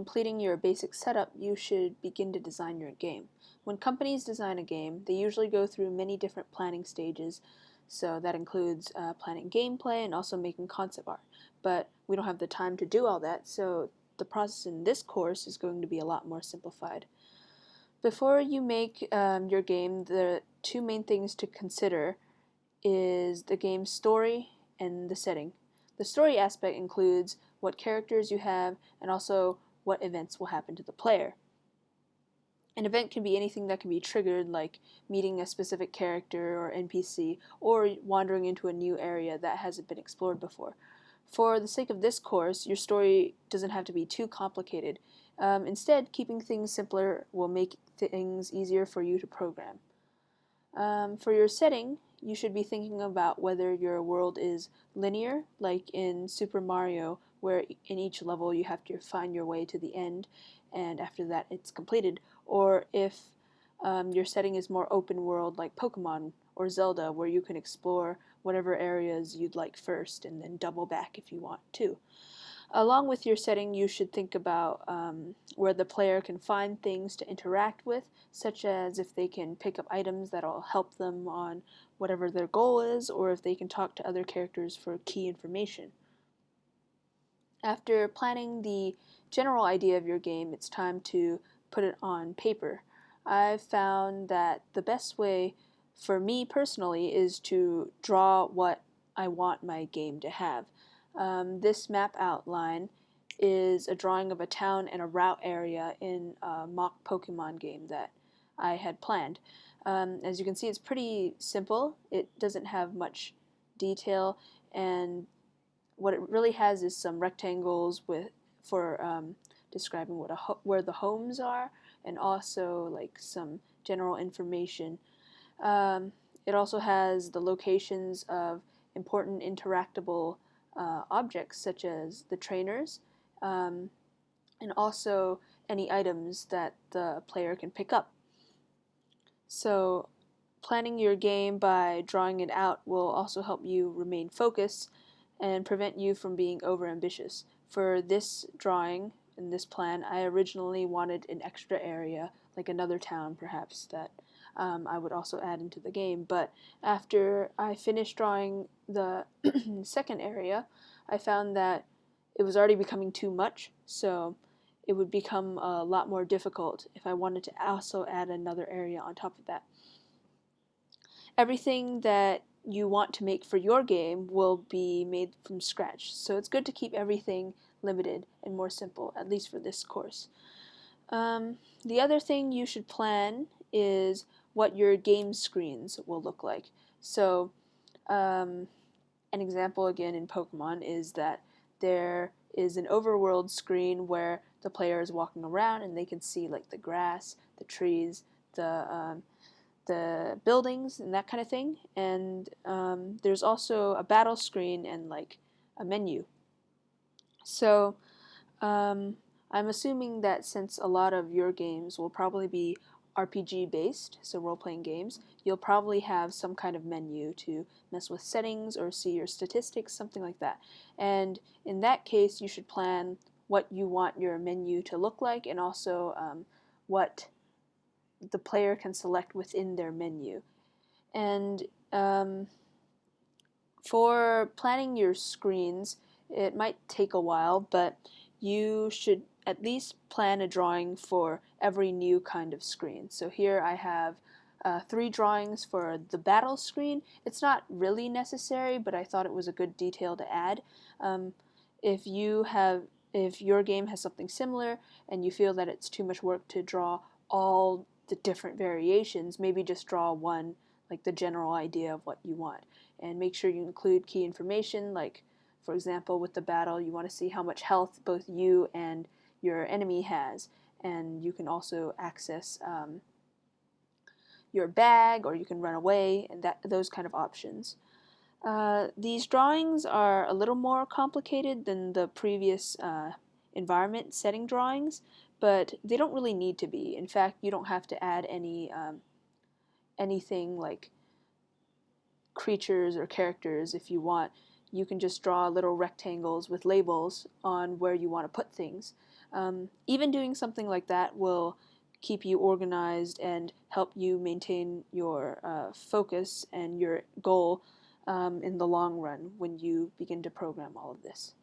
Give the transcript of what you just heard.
Completing your basic setup, you should begin to design your game. When companies design a game, they usually go through many different planning stages, so that includes planning gameplay and also making concept art. But we don't have the time to do all that, so the process in this course is going to be a lot more simplified. Before you make your game, the two main things to consider is the game's story and the setting. The story aspect includes what characters you have and also what events will happen to the player. An event can be anything that can be triggered, like meeting a specific character or NPC, or wandering into a new area that hasn't been explored before. For the sake of this course, your story doesn't have to be too complicated. Instead, keeping things simpler will make things easier for you to program. For your setting, you should be thinking about whether your world is linear, like in Super Mario, where in each level you have to find your way to the end, and after that it's completed, or if your setting is more open world, like Pokemon or Zelda, where you can explore whatever areas you'd like first and then double back if you want to. Along with your setting, you should think about where the player can find things to interact with, such as if they can pick up items that'll help them on whatever their goal is, or if they can talk to other characters for key information. After planning the general idea of your game, it's time to put it on paper. I've found that the best way for me personally is to draw what I want my game to have. This map outline is a drawing of a town and a route area in a mock Pokemon game that I had planned. As you can see, it's pretty simple. It doesn't have much detail, and what it really has is some rectangles for describing where the homes are, and also like some general information. It also has the locations of important interactable objects such as the trainers, and also any items that the player can pick up. So planning your game by drawing it out will also help you remain focused and prevent you from being overambitious. For this drawing and this plan, I originally wanted an extra area, like another town perhaps, that I would also add into the game. But after I finished drawing the second area, I found that it was already becoming too much, so it would become a lot more difficult if I wanted to also add another area on top of that. Everything that you want to make for your game will be made from scratch, so it's good to keep everything limited and more simple, at least for this course. The other thing you should plan is what your game screens will look like. So an example again in Pokemon is that there is an overworld screen where the player is walking around and they can see like the grass, the trees, the buildings and that kind of thing. And there's also a battle screen and like a menu. So I'm assuming that since a lot of your games will probably be RPG based, so role playing games, you'll probably have some kind of menu to mess with settings or see your statistics, something like that. And in that case, you should plan what you want your menu to look like and also what the player can select within their menu. And for planning your screens, it might take a while, but you should at least plan a drawing for every new kind of screen. So here I have 3 drawings for the battle screen. It's not really necessary, but I thought it was a good detail to add. If your game has something similar and you feel that it's too much work to draw all the different variations, maybe just draw one, like the general idea of what you want. And make sure you include key information, like for example with the battle you want to see how much health both you and your enemy has, and you can also access your bag, or you can run away, and those kind of options. These drawings are a little more complicated than the previous environment setting drawings, but they don't really need to be. In fact, you don't have to add anything like creatures or characters if you want. You can just draw little rectangles with labels on where you want to put things. Even doing something like that will keep you organized and help you maintain your focus and your goal in the long run when you begin to program all of this.